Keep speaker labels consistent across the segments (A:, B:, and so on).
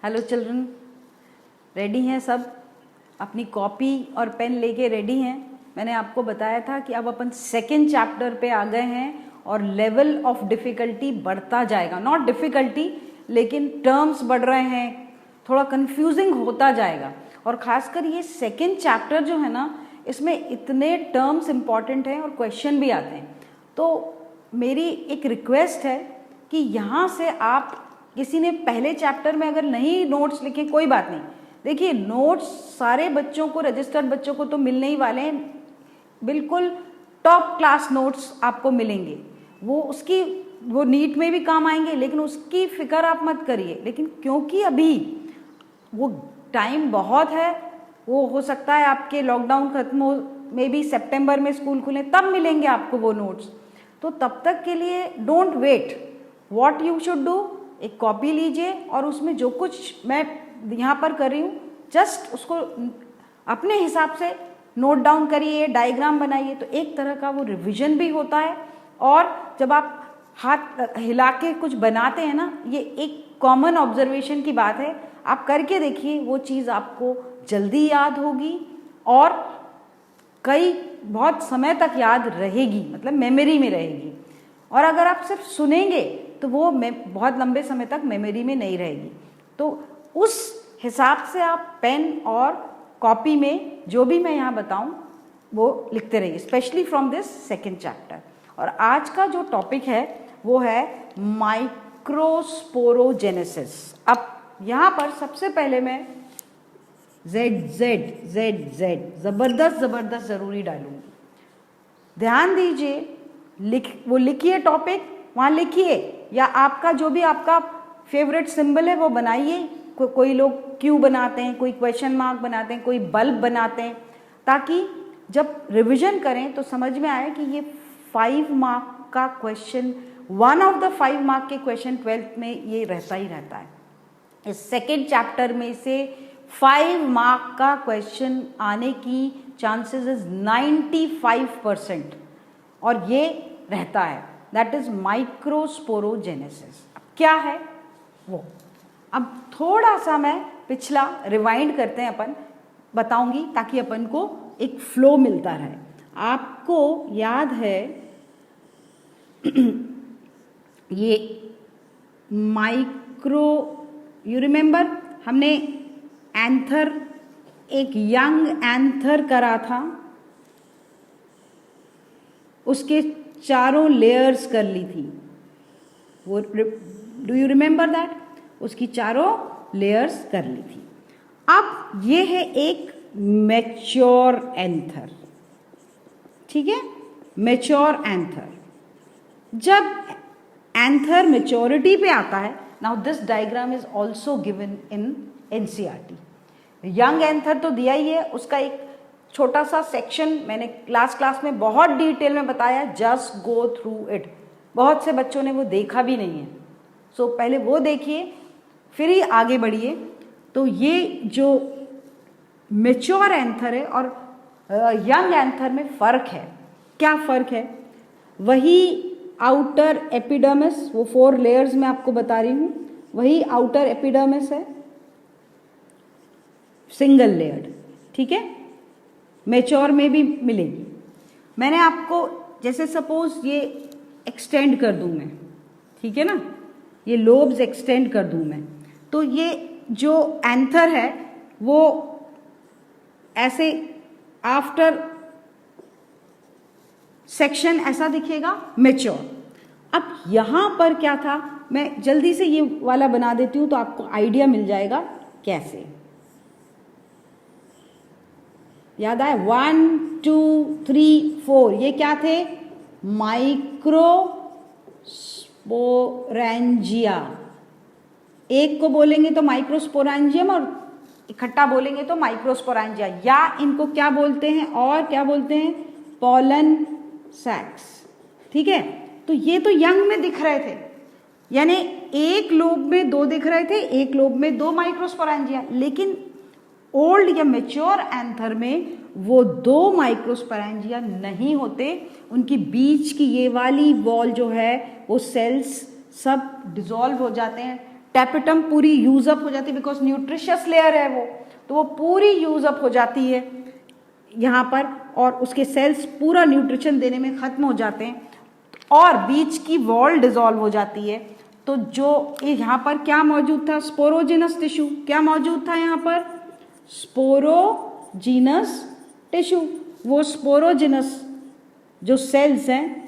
A: Hello children, ready हैं सब? अपनी कॉपी और पेन लेके रेडी हैं? मैंने आपको बताया था कि अब अपन सेकेंड चैप्टर पे आ गए हैं और लेवल ऑफ डिफ़िकल्टी बढ़ता जाएगा। नॉट डिफ़िकल्टी, लेकिन टर्म्स बढ़ रहे हैं, थोड़ा कंफ्यूजिंग होता जाएगा। और ख़ासकर ये सेकेंड चैप्टर जो है ना, इसमें इतने टर्म्स इम्पॉर्टेंट हैं और क्वेश्चन भी आते हैं। तो मेरी एक रिक्वेस्ट है कि यहाँ से आप, किसी ने पहले चैप्टर में अगर नहीं नोट्स लिखे कोई बात नहीं। देखिए, नोट्स सारे बच्चों को, रजिस्टर्ड बच्चों को तो मिलने ही वाले हैं, बिल्कुल टॉप क्लास नोट्स आपको मिलेंगे। वो नीट में भी काम आएंगे, लेकिन उसकी फिक्र आप मत करिए। लेकिन क्योंकि अभी वो टाइम बहुत है, वो हो सकता है आपके लॉकडाउन खत्म हो, मे बी सितंबर में स्कूल खुले तब मिलेंगे आपको वो नोट्स। तो तब तक के लिए don't wait, what you should do, एक कॉपी लीजिए और उसमें जो कुछ मैं यहाँ पर कर रही हूँ जस्ट उसको अपने हिसाब से नोट डाउन करिए, डायग्राम बनाइए। तो एक तरह का वो रिवीजन भी होता है। और जब आप हाथ हिला के कुछ बनाते हैं ना, ये एक कॉमन ऑब्जर्वेशन की बात है, आप करके देखिए, वो चीज़ आपको जल्दी याद होगी और बहुत समय तक याद रहेगी, मतलब मेमोरी में रहेगी। और अगर आप सिर्फ सुनेंगे तो वो बहुत लंबे समय तक मेमोरी में नहीं रहेगी। तो उस हिसाब से आप पेन और कॉपी में जो भी मैं यहाँ बताऊँ वो लिखते रहिए, specially from this second chapter. और आज का जो टॉपिक है वो है माइक्रोस्पोरोजेनेसिस। अब यहाँ पर सबसे पहले मैं जेड ज़बरदस्त ज़रूरी डालूंगी। ध्यान दीजिए, लिखिए टॉपिक, वहाँ लिखिए, या आपका जो भी आपका फेवरेट सिंबल है वो बनाइए। कोई लोग क्यू बनाते हैं, कोई क्वेश्चन मार्क बनाते हैं, कोई बल्ब बनाते हैं, ताकि जब रिवीजन करें तो समझ में आए कि ये 5 मार्क का क्वेश्चन, 1 ऑफ द 5 मार्क के क्वेश्चन 12th में ये रहता ही रहता है। इस सेकेंड चैप्टर में से 5 मार्क का क्वेश्चन आने की चांसेस इज 95%, और ये रहता है, दैट इज माइक्रोस्पोरोजेनेसिस। अब क्या है वो, अब थोड़ा सा मैं पिछला रिवाइंड करते हैं, अपन बताऊंगी ताकि अपन को एक फ्लो मिलता रहे। आपको याद है ये यू रिमेंबर, हमने एंथर, एक यंग एंथर करा था, उसके चारों लेयर्स कर ली थी। वो डू यू रिमेंबर दैट? उसकी चारों लेयर्स कर ली थी। अब ये है एक मैच्योर एंथर, ठीक है, मैच्योर एंथर। जब एंथर मैच्योरिटी पे आता है, now this diagram is also given in NCERT. Young anther तो दिया ही है, उसका एक छोटा सा सेक्शन मैंने क्लास में बहुत डिटेल में बताया, जस्ट गो थ्रू इट। बहुत से बच्चों ने वो देखा भी नहीं है, सो पहले वो देखिए फिर ही आगे बढ़िए। तो ये जो मैच्योर एंथर है और यंग एंथर में फ़र्क है। क्या फ़र्क है? वही आउटर एपिडर्मिस, वो 4 लेयर्स में आपको बता रही हूँ, वही आउटर एपिडर्मिस है, सिंगल लेयर्ड, ठीक है। मैच्योर में भी मिलेगी। मैंने आपको, जैसे सपोज ये एक्सटेंड कर दूं मैं, ठीक है ना, ये लोब्स एक्सटेंड कर दूं मैं, तो ये जो एंथर है वो ऐसे आफ्टर सेक्शन ऐसा दिखेगा, मैच्योर। अब यहाँ पर क्या था, मैं जल्दी से ये वाला बना देती हूँ तो आपको आइडिया मिल जाएगा कैसे। याद आए? 1 2 3 4, ये क्या थे? माइक्रोस्पोरेंजिया। एक को बोलेंगे तो माइक्रोस्पोरेंजियम और इकट्ठा बोलेंगे तो माइक्रोस्पोरेंजिया, या इनको क्या बोलते हैं, और क्या बोलते हैं, पॉलन सैक्स, ठीक है। तो ये तो यंग में दिख रहे थे, यानी एक लोब में 2 दिख रहे थे, एक लोब में 2 माइक्रोस्पोरेंजिया। लेकिन ओल्ड या मैच्योर एंथर में वो 2 माइक्रोस्पोरेंजिया नहीं होते, उनकी बीच की ये वाली वॉल जो है वो सेल्स सब डिसॉल्व हो जाते हैं, टैपेटम पूरी यूज अप हो जाती है, बिकॉज न्यूट्रिशियस लेयर है वो, तो वो पूरी यूज अप हो जाती है यहाँ पर, और उसके सेल्स पूरा न्यूट्रिशन देने में खत्म हो जाते हैं और बीच की वॉल डिसॉल्व हो जाती है। तो जो यहाँ पर क्या मौजूद था, स्पोरोजिनस टिश्यू, क्या मौजूद था यहाँ पर, स्पोरोजिनस टिश्यू। वो स्पोरोजिनस जो सेल्स हैं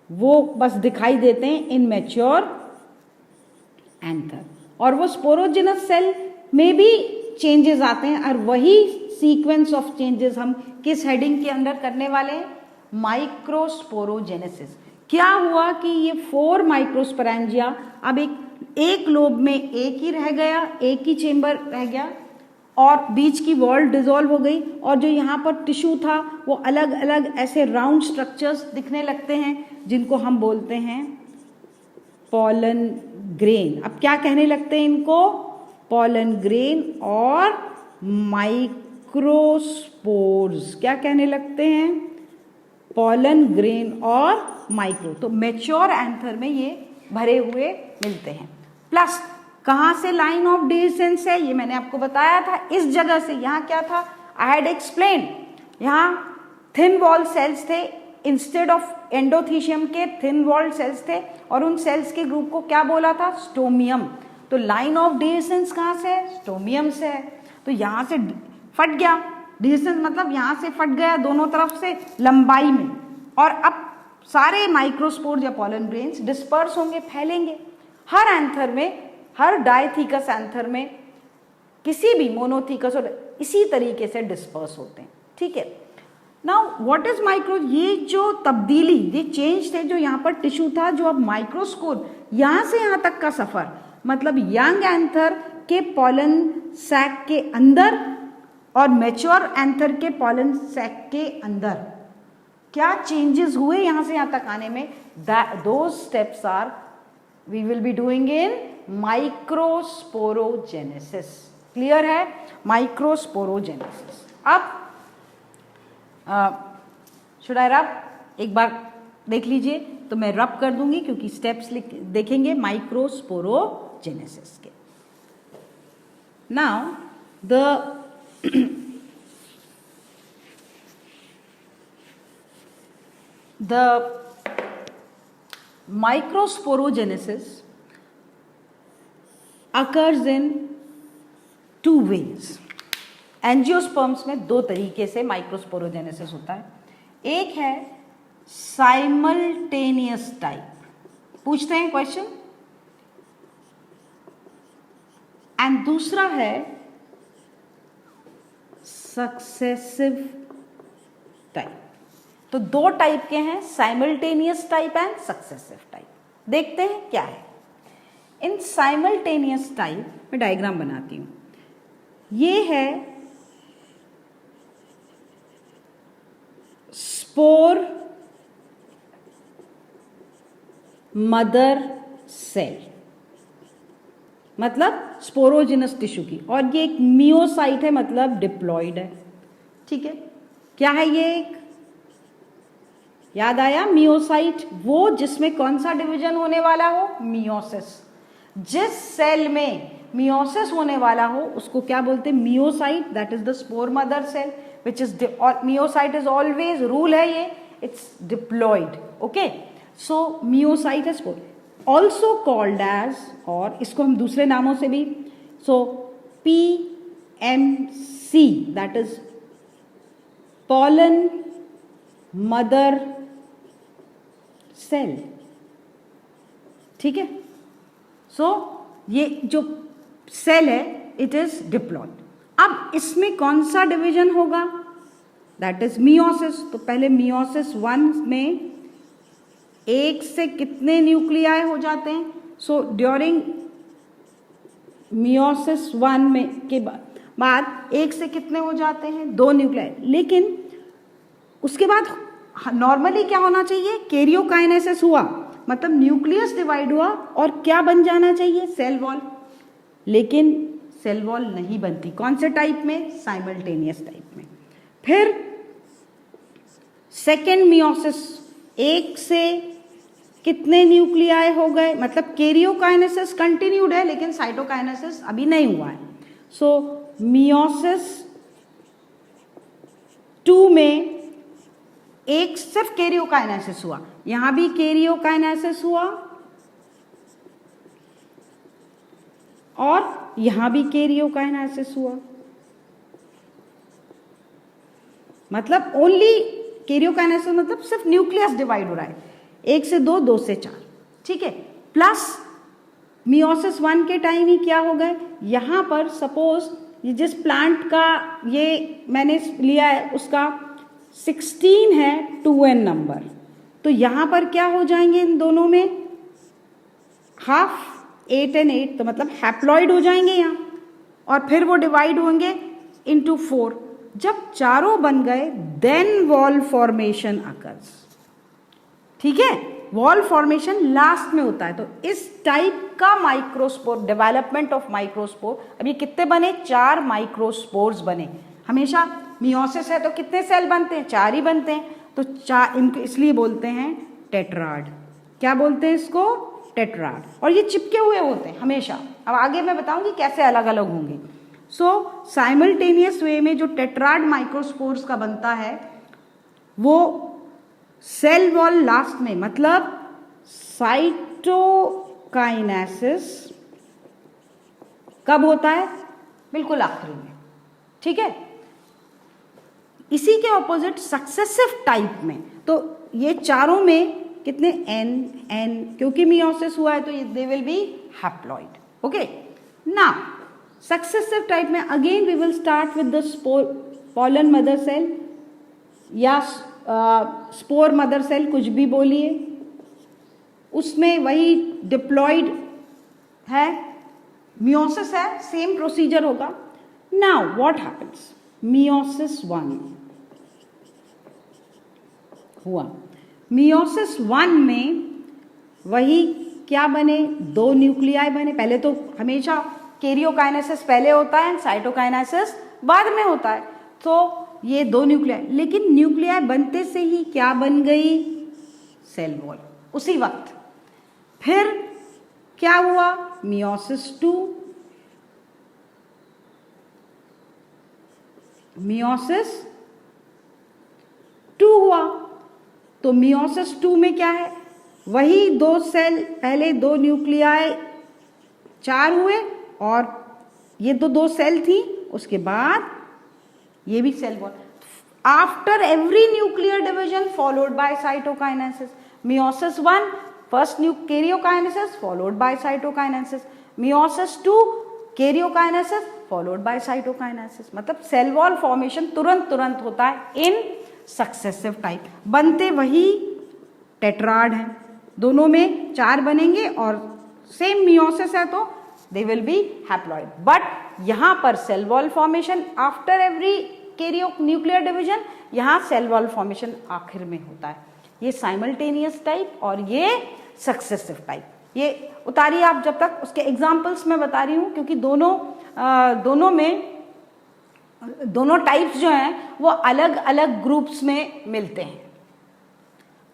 A: वो बस दिखाई देते हैं इन मैच्योर एंथर, और वो स्पोरोजिनस सेल में भी चेंजेस आते हैं, और वही सीक्वेंस ऑफ चेंजेस हम किस हेडिंग के अंदर करने वाले हैं, माइक्रोस्पोरोजेनेसिस। क्या हुआ कि ये 4 माइक्रोस्पोरेंजिया अब एक लोब में एक ही रह गया, एक ही चेंबर रह गया, और बीच की वॉल डिसॉल्व हो गई, और जो यहाँ पर टिश्यू था वो अलग अलग ऐसे राउंड स्ट्रक्चर्स दिखने लगते हैं जिनको हम बोलते हैं पॉलन ग्रेन। अब क्या कहने लगते हैं इनको, पॉलन ग्रेन और माइक्रोस्पोर्स। क्या कहने लगते हैं, पॉलन ग्रेन और माइक्रो। तो मैच्योर एंथर में ये भरे हुए मिलते हैं। प्लस कहाँ से लाइन ऑफ डिसेंस है, ये मैंने आपको बताया था, इस जगह से। यहाँ क्या था, आई हैड एक्सप्लेन, यहाँ थिन वॉल सेल्स थे, इंस्टेड ऑफ एंडोथीशियम के थिन वॉल्ड सेल्स थे, और उन सेल्स के ग्रुप को क्या बोला था, स्टोमियम। तो लाइन ऑफ डिसेंस कहाँ से है, स्टोमियम से है। तो यहाँ से फट गया, डिसेंस मतलब यहाँ से फट गया दोनों तरफ से लंबाई में, और अब सारे माइक्रोस्पोर या पॉलन ग्रेन्स डिस्पर्स होंगे, फैलेंगे हर एंथर में, हर डायथीकस एंथर में, किसी भी मोनोथीकस, और इसी तरीके से डिस्पर्स होते हैं। ठीक है, नाउ व्हाट इज माइक्रो, ये जो तब्दीली, ये चेंज थे, जो यहाँ पर टिश्यू था, जो अब माइक्रोस्कोर, यहाँ से यहाँ तक का सफर, मतलब यंग एंथर के पॉलन सैक के अंदर और मैच्योर एंथर के पॉलन सैक के अंदर क्या चेंजेस हुए यहाँ से यहाँ तक आने में, those steps are we will be doing in microsporogenesis. Clear है, माइक्रोस्पोरोजेनेसिस। अब शुड आई रब, एक बार देख लीजिए, तो मैं रब कर दूंगी क्योंकि स्टेप्स देखेंगे माइक्रोस्पोरोजेनेसिस के। Now the microsporogenesis occurs in 2 ways. Angiosperms में 2 तरीके से माइक्रोस्पोरोजेनेसिस होता है। एक है साइमल्टेनियस टाइप, पूछते हैं क्वेश्चन, एंड दूसरा है सक्सेसिव टाइप। तो 2 टाइप के हैं, simultaneous type and successive type. देखते हैं क्या है। इन साइमल्टेनियस टाइप में डायग्राम बनाती हूं, ये है स्पोर मदर सेल, मतलब स्पोरोजिनस टिश्यू की, और ये एक मियोसाइट है, मतलब डिप्लॉइड है। ठीक है, क्या है ये, एक याद आया, मियोसाइट, वो जिसमें कौन सा डिवीजन होने वाला हो, मियोसिस। जिस सेल में मियोसिस होने वाला हो उसको क्या बोलते हैं, meiocyte, that is the spore mother cell which is, और मियोसाइट इज ऑलवेज, रूल है ये, it's diploid. Okay, so meiocyte है स्पोर, ऑल्सो कॉल्ड एज, और इसको हम दूसरे नामों से भी, so PMC, that is pollen mother cell. ठीक है, सो ये जो सेल है इट इज डिप्लॉइड। अब इसमें कौन सा डिवीजन होगा, दैट इज मियोसिस। तो पहले मियोसिस 1 में एक से कितने न्यूक्लियाई हो जाते हैं, सो ड्यूरिंग मियोसिस 1 में के बाद एक से कितने हो जाते हैं, 2 न्यूक्लियाई। लेकिन उसके बाद नॉर्मली क्या होना चाहिए, कैरियोकाइनेसिस हुआ, मतलब न्यूक्लियस डिवाइड हुआ और क्या बन जाना चाहिए, सेल वॉल। लेकिन सेल वॉल नहीं बनती, कौन से टाइप में, साइमल्टेनियस टाइप में। फिर सेकेंड मियोसिस, एक से कितने न्यूक्लियाई हो गए, मतलब कैरियोकाइनेसिस कंटिन्यूड है लेकिन साइटोकाइनेसिस अभी नहीं हुआ है। सो मियोसिस 2 में एक सिर्फ कैरियोकाइनेसिस हुआ, यहां भी कैरियोकाइनेसिस हुआ और यहां भी कैरियोकाइनेसिस हुआ, मतलब ओनली कैरियोकाइनेसिस मतलब सिर्फ न्यूक्लियस डिवाइड हो रहा है, 1 से 2, 2 से 4, ठीक है। प्लस मियोसिस 1 के टाइम ही क्या हो गए, यहां पर सपोज ये जिस प्लांट का ये मैंने लिया है उसका 16 है 2n नंबर, तो यहां पर क्या हो जाएंगे इन दोनों में हाफ, 8 and 8, तो मतलब हैप्लॉइड हो जाएंगे यहाँ, और फिर वो डिवाइड होंगे इनटू 4। जब चारों बन गए देन वॉल फॉर्मेशन अकर्स, ठीक है। वॉल फॉर्मेशन लास्ट में होता है। तो इस टाइप का माइक्रोस्पोर, डेवलपमेंट ऑफ माइक्रोस्पोर, अब ये कितने बने, 4 माइक्रोस्पोर्स बने। हमेशा मियोसिस है तो कितने सेल बनते हैं, 4 ही बनते हैं, तो 4 इनको इसलिए बोलते हैं टेट्राड। क्या बोलते हैं इसको, टेट्राड। और ये चिपके हुए होते हैं हमेशा। अब आगे मैं बताऊंगी कैसे अलग अलग होंगे। सो साइमल्टेनियस वे में जो टेट्राड माइक्रोस्पोर्स का बनता है वो सेल वॉल लास्ट में, मतलब साइटोकाइनेसिस कब होता है, बिल्कुल आखिरी में, ठीक है। इसी के ऑपोजिट सक्सेसिव टाइप में, तो ये चारों में कितने n, क्योंकि मियोसिस हुआ है तो they will be haploid, okay. Now successive type में again we will start with the pollen mother cell या स्पोर मदर सेल, कुछ भी बोलिए, उसमें वही डिप्लॉइड है, मियोसिस है, सेम प्रोसीजर होगा। नाउ व्हाट हैपेंस, मियोसिस 1 हुआ, मियोसिस 1 में वही क्या बने, 2 न्यूक्लियाई बने। पहले तो हमेशा कैरियोकाइनेसिस पहले होता है, साइटोकाइनेसिस बाद में होता है, तो ये 2 न्यूक्लियाई, लेकिन न्यूक्लियाई बनते से ही क्या बन गई, सेल वॉल उसी वक्त। फिर क्या हुआ, मियोसिस 2, मियोसिस 2 हुआ, तो मियोसिस 2 में क्या है, वही 2 सेल, पहले 2 न्यूक्लियाई 4 हुए और ये तो 2 सेल थी, उसके बाद ये भी cell wall. After every nuclear division followed by cytokinesis, meiosis 1 first karyokinesis followed by cytokinesis, meiosis 2 karyokinesis followed by cytokinesis, मतलब सेल वॉल फॉर्मेशन तुरंत होता है इन सक्सेसिव टाइप। बनते वही टेट्राड हैं, दोनों में 4 बनेंगे और सेम मियोसिस है तो they will be haploid. But यहां पर cell wall formation after every karyo nuclear division, यहां सेल वॉल फॉर्मेशन आखिर में होता है। ये साइमल्टेनियस टाइप और ये सक्सेसिव टाइप। ये उतारिए आप जब तक, उसके एग्जाम्पल्स मैं बता रही हूं, क्योंकि दोनों टाइप्स जो हैं वो अलग अलग ग्रुप्स में मिलते हैं।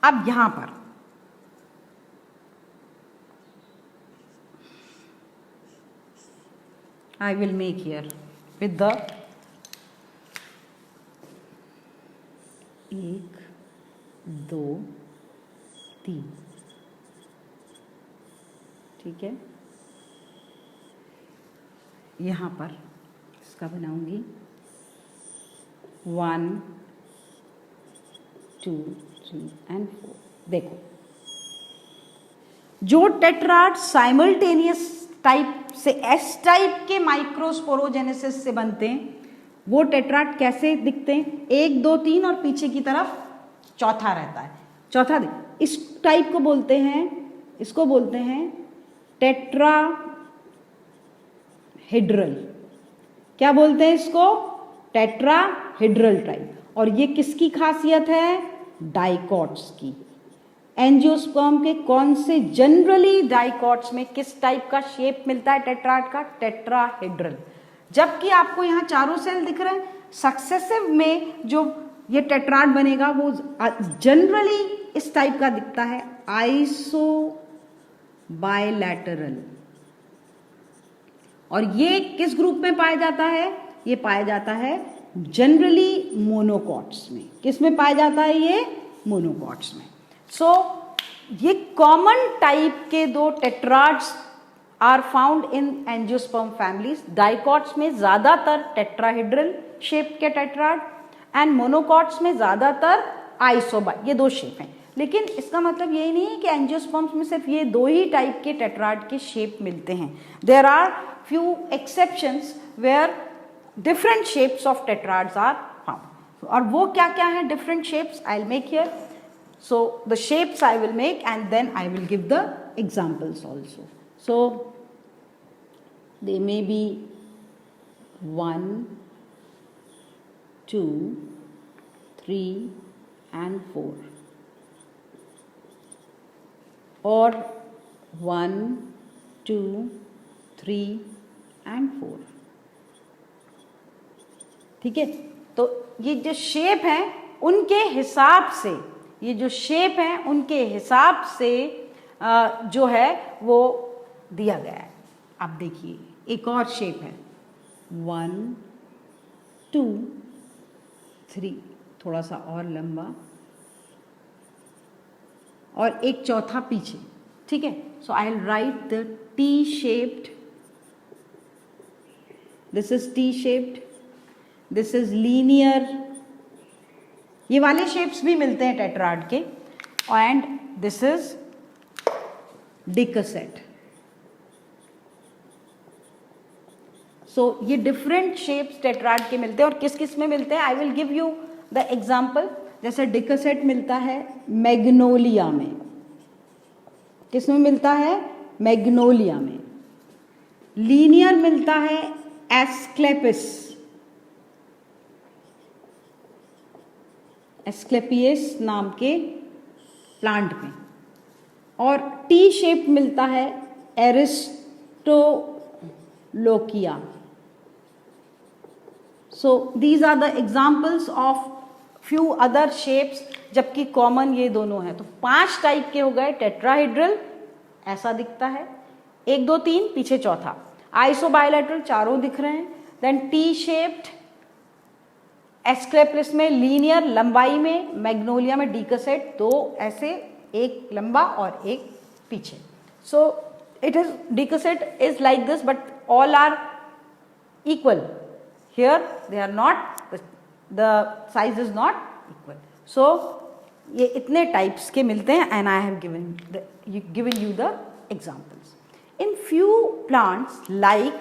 A: अब यहां पर I will make here with the 1, 2, 3, ठीक है। यहां पर इसका बनाऊंगी 1, 2, 3 and 4। देखो, जो टेट्राड साइमल्टेनियस टाइप से एस टाइप के माइक्रोस्पोरोजेनेसिस से बनते हैं वो टेट्राड कैसे दिखते हैं, 1, 2, 3 और पीछे की तरफ चौथा रहता है। चौथा इस टाइप को बोलते हैं, इसको बोलते हैं टेट्राहेड्रल। क्या बोलते हैं इसको, टेट्राहेड्रल टाइप। और ये किसकी खासियत है, डाइकॉट्स की। एंजियोस्पर्म के कौन से, जनरली डाइकॉट्स में किस टाइप का शेप मिलता है टेट्राड का, टेट्राहेड्रल। जबकि आपको यहाँ चारों सेल दिख रहे हैं, सक्सेसिव में जो ये टेट्राड बनेगा वो जनरली इस टाइप का दिखता है, आइसोबाइलैटरल। और ये किस ग्रुप में पाया जाता है? ये पाया जाता है जनरली मोनोकॉट्स में। किस में पाया जाता है ये? मोनोकॉट्स में। सो ये कॉमन टाइप के दो tetrads are found in angiosperm families. Dicots में ज्यादातर टेट्राहेड्रल शेप के टेट्राड एंड मोनोकॉट्स में ज्यादातर आइसोबा, ये दो शेप हैं। लेकिन इसका मतलब यही नहीं है कि एंजियोस्पर्म्स में सिर्फ ये दो ही टाइप के टेट्राड के शेप मिलते हैं। There are few exceptions where different shapes of tetrads are found. और वो क्या क्या है different shapes? I'll make here. So the shapes I will make and then I will give the examples also. So they may be 1, 2, 3 and 4, or 1, 2, 3 and 4. ठीक है, तो ये जो शेप है उनके हिसाब से, ये जो शेप है उनके हिसाब से जो है वो दिया गया है। आप देखिए एक और शेप है 1, 2, 3, थोड़ा सा और लंबा, और एक चौथा पीछे। ठीक है, so I will write the T shaped, this is T shaped, this is linear. ये वाले शेप्स भी मिलते हैं टेट्राड के। And this is decussate. So ये डिफरेंट शेप्स टेट्राड के मिलते हैं। और किस किस में मिलते हैं? I will give you the example. जैसे डिकसेट मिलता है मैग्नोलिया में। किस में मिलता है? मैग्नोलिया में। लीनियर मिलता है एस्क्लेपिस, एस्क्लेपियस नाम के प्लांट में। और टी शेप मिलता है Aristolochia. So these are the examples of few other shapes, जबकि कॉमन ये दोनों हैं। तो 5 टाइप के हो गए। टेट्राहेड्रल ऐसा दिखता है, 1, 2, 3 पीछे चौथा। आइसोबाइलैटरल चारों दिख रहे हैं। देन टी शेप्ड, एस्क्लेपिस में लीनियर लंबाई में, मैग्नोलिया में डिकसेट, 2 ऐसे, एक लंबा और एक पीछे। So it is decussate is like this, but all are equal. Here they are not, the size is not equal. So ये इतने टाइप्स के मिलते हैं and I have given you the examples. In few plants like,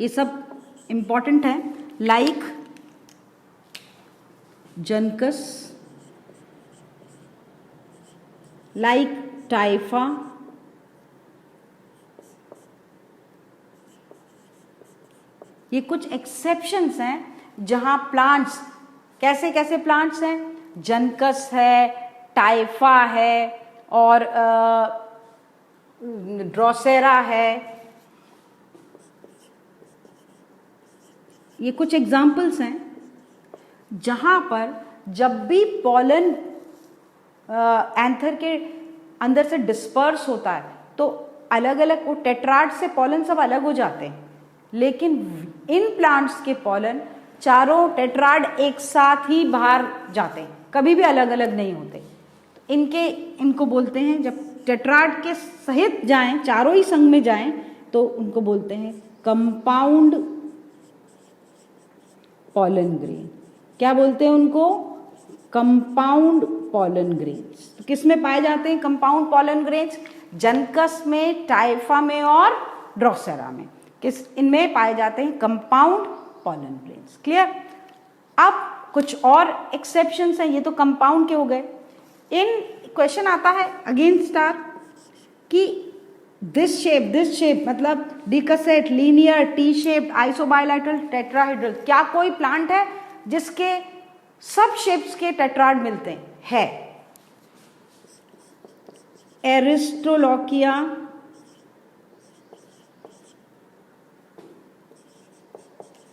A: ये सब important है, like Juncus, like Typha, ये कुछ एक्सेप्शंस हैं जहां प्लांट्स, कैसे कैसे प्लांट्स हैं? जनकस है, टाइफा है, और ड्रोसेरा है। ये कुछ एग्जाम्पल्स हैं जहां पर जब भी पॉलन एंथर के अंदर से डिस्पर्स होता है तो अलग अलग, वो टेट्राड से पॉलन सब अलग हो जाते हैं, लेकिन इन प्लांट्स के पॉलन चारों टेट्राड एक साथ ही बाहर जाते हैं, कभी भी अलग अलग नहीं होते। इनको बोलते हैं, जब टेट्राड के सहित जाएं, चारों ही संग में जाएं, तो उनको बोलते हैं कंपाउंड पॉलन ग्रेन। क्या बोलते हैं उनको? Compound pollen grains. तो किस में पाए जाते हैं कंपाउंड पॉलन ग्रेन्स? जनकस में, टाइफा में और ड्रोसेरा में। किस इनमें पाए जाते हैं कंपाउंड पॉलन ग्रेन्स। क्लियर? अब कुछ और एक्सेप्शंस हैं, ये तो कंपाउंड के हो गए। इन क्वेश्चन आता है अगेन स्टार कि दिस शेप मतलब decussate, linear, T shape, isobilateral, tetrahedral, क्या कोई प्लांट है जिसके सब शेप्स के टेट्राड मिलते हैं? है। एरिस्टोलोकिया,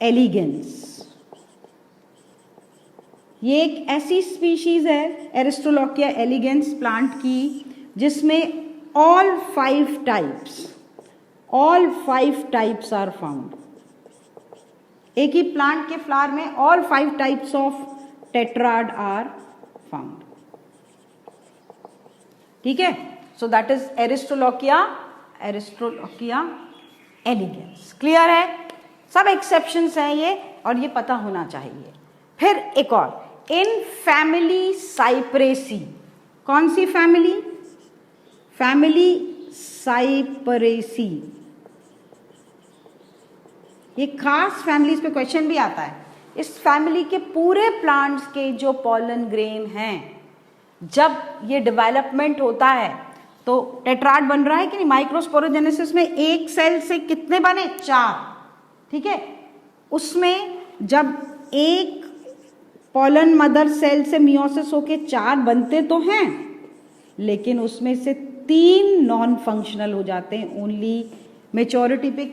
A: एलिगेंस, ये एक ऐसी स्पीशीज है एरिस्टोलॉकिया एलिगेंस प्लांट की जिसमें ऑल 5 टाइप्स आर फाउंड। एक ही प्लांट के फ्लावर में all 5 types of tetrad are found. ठीक है, so that is Aristolochia elegans. Clear है? सब एक्सेप्शंस हैं ये, और ये पता होना चाहिए। फिर एक और, इन फैमिली साइप्रेसी। कौन सी फैमिली? फैमिली साइप्रेसी। ये खास फैमिलीज पे क्वेश्चन भी आता है। इस फैमिली के पूरे प्लांट्स के जो पॉलन ग्रेन हैं, जब ये डेवलपमेंट होता है तो टेट्राड बन रहा है कि नहीं? माइक्रोस्पोरोजेनेसिस में एक सेल से कितने बने? 4। ठीक है, उसमें जब एक पॉलन मदर सेल से मियोसिस होके 4 बनते तो हैं, लेकिन उसमें से 3 नॉन फंक्शनल हो जाते हैं। ओनली मेच्योरिटी पे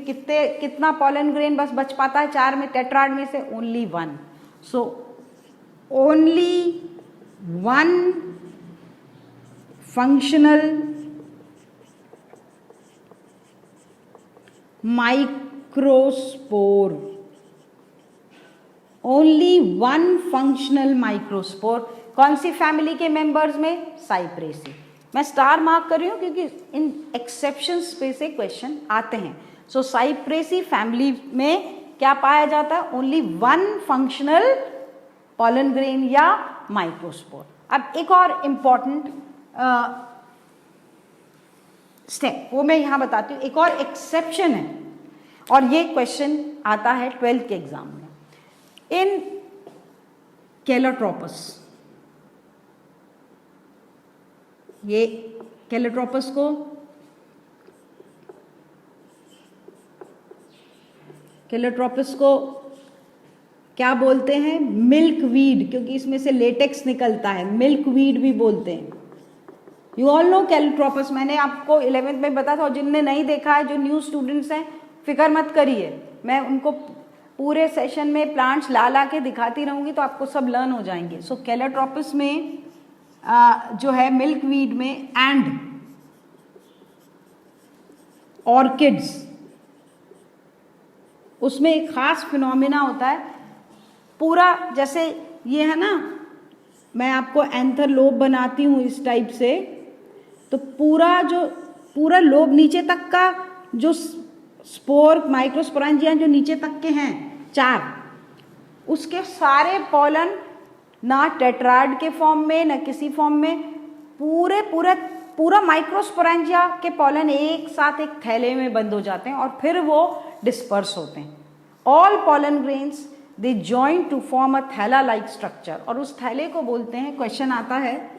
A: कितना पॉलन ग्रेन बस बच पाता है 4 में? टेट्राड में से only 1। So only 1 functional microspore, only 1 functional microspore. कौन सी फैमिली के मेंबर्स में? साइप्रेसी। मैं स्टार मार्क कर रही हूं क्योंकि इन एक्सेप्शंस पे से क्वेश्चन आते हैं। सो साइप्रेसी फैमिली में क्या पाया जाता है? ओनली 1 फंक्शनल पॉलन ग्रेन या माइक्रोस्पोर। अब एक और इंपॉर्टेंट स्टेप वो मैं यहां बताती हूं। एक और एक्सेप्शन है, और ये क्वेश्चन आता है 12th के एग्जाम में। इन कैलोट्रोपस, ये कैलोट्रोपस को क्या बोलते हैं? मिल्क वीड, क्योंकि इसमें से लेटेक्स निकलता है। मिल्क वीड भी बोलते हैं। You all know Calotropis. मैंने आपको 11th में बताया था, और जिनने नहीं देखा है, जो न्यू स्टूडेंट्स हैं, फिक्र मत करिए, मैं उनको पूरे सेशन में प्लांट्स ला के दिखाती रहूंगी तो आपको सब लर्न हो जाएंगे। सो कैलोट्रोपस में जो है मिल्क वीड में एंड ऑर्किड्स, उसमें एक खास फिनोमिना होता है। पूरा जैसे ये है ना, मैं आपको एंथर लोब बनाती हूं इस टाइप से, तो पूरा लोब नीचे तक का जो स्पोर माइक्रोस्पोरेंजिया जो नीचे तक के हैं 4, उसके सारे पॉलन ना टेट्राड के फॉर्म में ना किसी फॉर्म में, पूरा माइक्रोस्पोरेंजिया के पॉलन एक साथ एक थैले में बंद हो जाते हैं और फिर वो डिस्पर्स होते हैं। All pollen grains they join to form a थैला लाइक स्ट्रक्चर, और उस थैले को बोलते हैं, क्वेश्चन आता है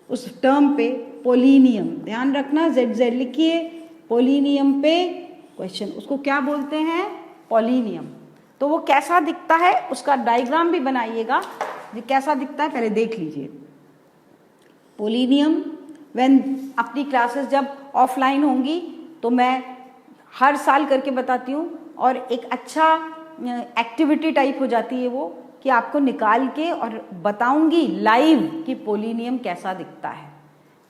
A: उस टर्म पे, पोलिनियम। ध्यान रखना, ZZ लिखिए, पोलिनियम पे क्वेश्चन, उसको क्या बोलते हैं? पोलिनियम। तो वो कैसा दिखता है उसका डायग्राम भी बनाइएगा, ये कैसा दिखता है पहले देख लीजिए। पोलिनियम, व्हेन अपनी क्लासेस जब ऑफलाइन होंगी तो मैं हर साल करके बताती हूँ, और एक अच्छा एक्टिविटी टाइप हो जाती है वो, कि आपको निकाल के और बताऊंगी लाइव कि पोलिनियम कैसा दिखता है।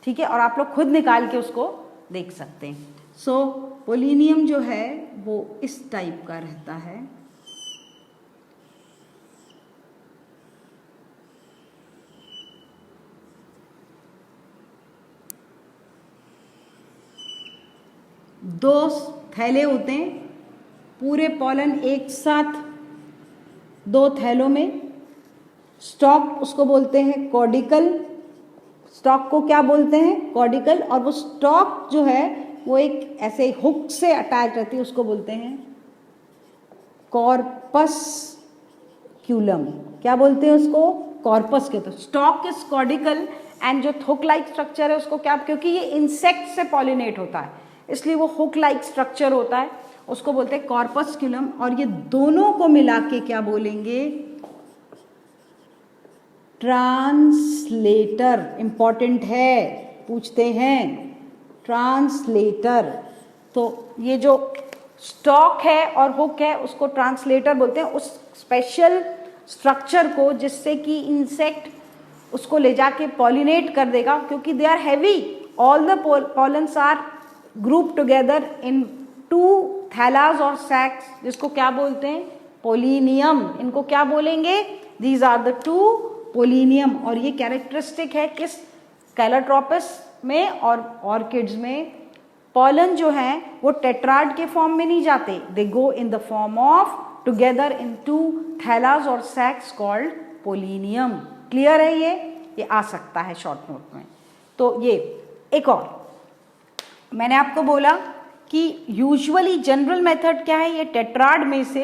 A: ठीक है, और आप लोग खुद निकाल के उसको देख सकते हैं। सो पोलिनियम जो है वो इस टाइप का रहता है। दो थैले होते हैं, पूरे पॉलन एक साथ 2 थैलों में। स्टॉक उसको बोलते हैं कॉर्डिकल, स्टॉक को क्या बोलते हैं? कॉर्डिकल। और वो स्टॉक जो है वो एक ऐसे हुक से अटैच रहती है, उसको बोलते हैं कॉर्पस्क्यूलम। क्या बोलते हैं उसको? कॉर्पस के। तो स्टॉक इज कॉर्डिकल एंड जो हुक लाइक स्ट्रक्चर है उसको क्या, क्योंकि ये इंसेक्ट से पॉलिनेट होता है इसलिए वो हुक लाइक स्ट्रक्चर होता है, उसको बोलते हैं कॉर्पस्क्यूलम। और ये दोनों को मिला के क्या बोलेंगे? ट्रांसलेटर। इंपॉर्टेंट है, पूछते हैं, ट्रांसलेटर। तो ये जो स्टॉक है और हुक है उसको ट्रांसलेटर बोलते हैं। उस स्पेशल स्ट्रक्चर को, जिससे कि इंसेक्ट उसको ले जाके पॉलिनेट कर देगा, क्योंकि they are heavy, all the pollens are group together in 2 थैलास और सैक्स, जिसको क्या बोलते हैं, पोलिनियम। इनको क्या बोलेंगे, दीज आर द 2 पोलिनियम। और ये कैरेक्टरिस्टिक है किस, कैलोट्रोपस में और ऑर्किड्स में। पॉलन जो है वो टेट्राड के फॉर्म में नहीं जाते, they go in the form of together in 2 थैलास और सैक्स कॉल्ड पोलिनियम। क्लियर है, ये आ सकता है शॉर्ट नोट में। तो ये एक और मैंने आपको बोला कि यूजुअली जनरल मेथड क्या है, ये टेट्राड में से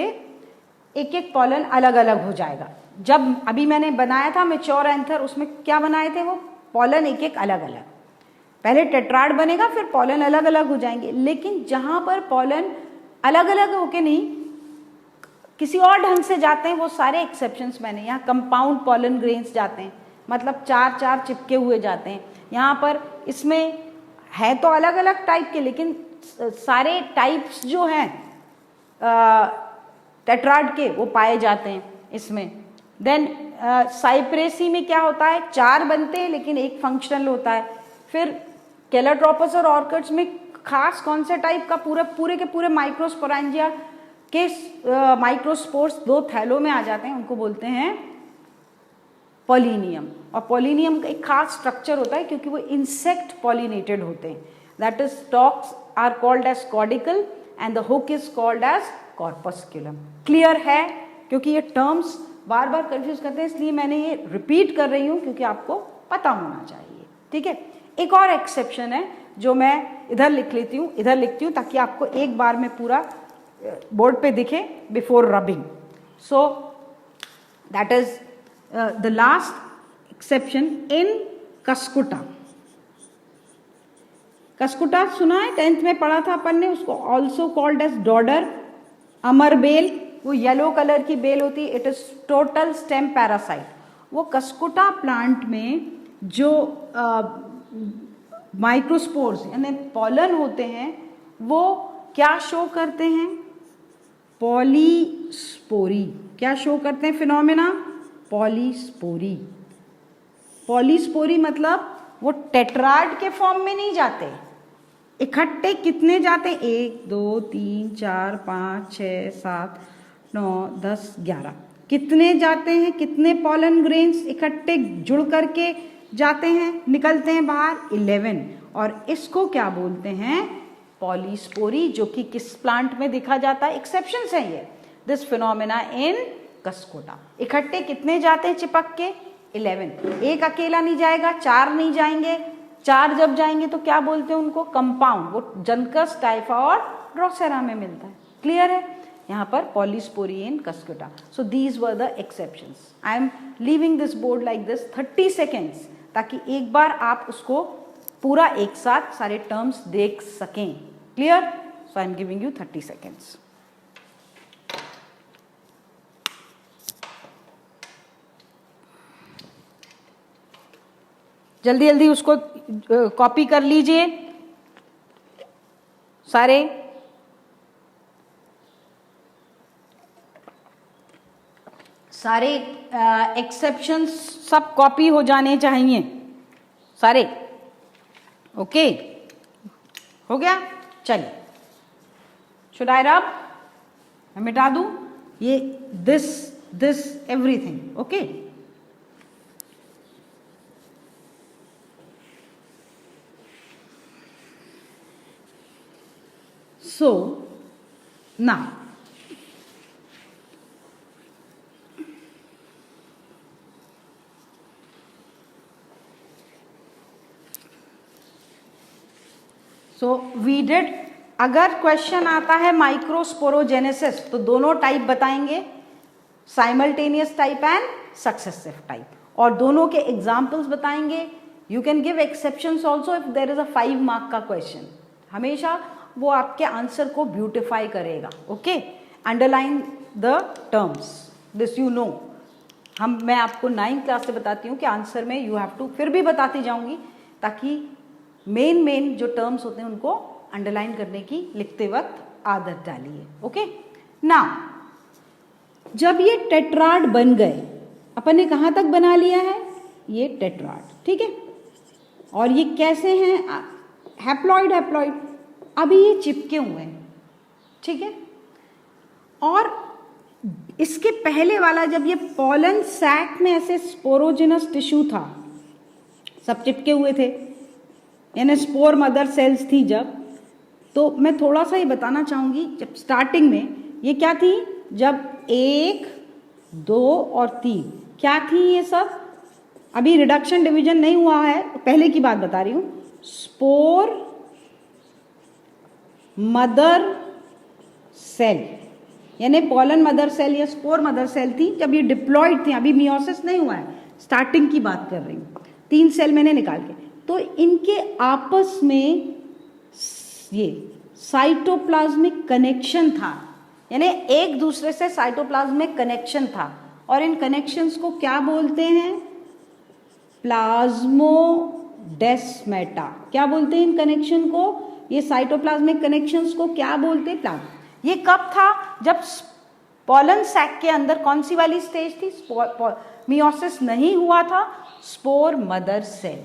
A: एक एक पॉलन अलग अलग हो जाएगा। जब अभी मैंने बनाया था मैच्योर एंथर, उसमें क्या बनाए थे, वो पॉलन एक एक अलग अलग, पहले टेट्राड बनेगा फिर पॉलन अलग अलग हो जाएंगे। लेकिन जहां पर पॉलन अलग अलग होके नहीं किसी और ढंग से जाते हैं, वो सारे एक्सेप्शंस मैंने, यहाँ कंपाउंड पॉलन ग्रेन्स जाते हैं, मतलब 4-4 चिपके हुए जाते हैं। यहाँ पर इसमें है तो अलग अलग टाइप के, लेकिन सारे टाइप्स जो हैं टेट्राड के वो पाए जाते हैं इसमें। देन साइप्रेसी में क्या होता है, 4 बनते हैं लेकिन एक फंक्शनल होता है। फिर कैलोट्रोपस और ऑर्किड्स में खास कौन से टाइप का, पूरे के पूरे माइक्रोस्पोरेंजिया के माइक्रोस्पोर्स 2 थैलों में आ जाते हैं, उनको बोलते हैं पॉलिनियम। और पॉलिनियम का एक खास स्ट्रक्चर होता है क्योंकि वो इंसेक्ट पॉलिनेटेड होते हैं। That is stalks are called as caudicle and the hook is called as corpusculum. Clear है, क्योंकि ये टर्म्स बार बार कंफ्यूज करते हैं, इसलिए मैंने ये रिपीट कर रही हूँ क्योंकि आपको पता होना चाहिए। ठीक है, एक और एक्सेप्शन है जो मैं इधर लिख लेती हूँ, इधर लिखती हूँ ताकि आपको एक बार में पूरा बोर्ड पे दिखे before rubbing. So that is the last exception in Cuscuta. Cuscuta सुना है, 10th में पढ़ा था अपन ने उसको, ऑल्सो कॉल्ड एज डॉडर, अमर बेल, वो येलो कलर की बेल होती है, it is total stem parasite. वो कस्कुटा प्लांट में जो माइक्रोस्पोर्स यानी पॉलन होते हैं वो क्या शो करते हैं, पॉलीस्पोरी। क्या शो करते हैं फिनोमेना, पॉलीस्पोरी। पॉलीस्पोरी मतलब वो टेट्राड के फॉर्म में नहीं जाते, इकट्ठे कितने जाते हैं, 1 2 3 4 5 6 7 9 10 11, कितने जाते हैं, कितने पॉलन ग्रेन्स इकट्ठे जुड़ करके जाते हैं, निकलते हैं बाहर, 11। और इसको क्या बोलते हैं, पॉलीस्पोरी, जो कि किस प्लांट में देखा जाता है, एक्सेप्शंस है ये, दिस फिनोमेना इन कस्कुटा। इकट्ठे कितने जाते हैं चिपक के, 11। एक अकेला नहीं जाएगा, 4 नहीं जाएंगे, 4 जब जाएंगे तो क्या बोलते हैं उनको, कंपाउंड। वो जनकस, टाइफा और ड्रोसेरा में मिलता है। क्लियर है, यहाँ पर polyspory in Cuscuta. So these were the exceptions. I am leaving this board like this 30 seconds, ताकि एक बार आप उसको पूरा एक साथ सारे टर्म्स देख सकें। Clear, so I am giving you 30 seconds. जल्दी जल्दी उसको कॉपी कर लीजिए सारे। सारे एक्सेप्शंस सब कॉपी हो जाने चाहिए सारे। ओके, हो गया, चलिए। शुड आई रब, मैं मिटा दूं ये this everything. Okay, so now so we did, अगर क्वेश्चन आता है माइक्रोस्पोरोजेनेसिस तो दोनों टाइप बताएंगे, simultaneous type and successive type, और दोनों के एग्जाम्पल्स बताएंगे। You can give exceptions also if there is a 5 mark का क्वेश्चन। हमेशा वो आपके आंसर को ब्यूटिफाई करेगा। Okay, underline the terms, this you know. मैं आपको 9th क्लास से बताती हूँ कि आंसर में यू हैव टू, फिर भी बताती जाऊंगी ताकि मेन जो टर्म्स होते हैं उनको अंडरलाइन करने की लिखते वक्त आदत डालिए। ओके, नाउ जब ये टेट्राड बन गए, अपन ने कहाँ तक बना लिया है, ये टेट्राड, ठीक है। और ये कैसे हैं, हैप्लॉइड हैप्लॉइड, अभी ये चिपके हुए हैं, ठीक है। और इसके पहले वाला जब ये पॉलन सैक में ऐसे स्पोरोजिनस टिश्यू था, सब चिपके हुए थे, यानी स्पोर मदर सेल्स थी जब, तो मैं थोड़ा सा ये बताना चाहूँगी, जब स्टार्टिंग में ये क्या थी, जब 1, 2 और 3 क्या थी ये सब, अभी रिडक्शन डिवीजन नहीं हुआ है, पहले की बात बता रही हूँ। स्पोर मदर सेल, यानी पॉलन मदर सेल या स्पोर मदर सेल थी जब ये डिप्लॉयड थी, अभी मियोसिस नहीं हुआ है, स्टार्टिंग की बात कर रही हूँ। 3 सेल मैंने निकाल के, तो इनके आपस में ये साइटोप्लाज्मिक कनेक्शन था, यानी एक दूसरे से साइटोप्लाज्मिक कनेक्शन था, और इन कनेक्शंस को क्या बोलते हैं, प्लाज्मोडेस्माटा। क्या बोलते हैं इन कनेक्शन को, ये साइटोप्लाज्मिक कनेक्शंस को क्या बोलते हैं, प्लाज्मा। ये कब था, जब पॉलन सैक के अंदर कौन सी वाली स्टेज थी, मियोसिस नहीं हुआ था, स्पोर मदर सेल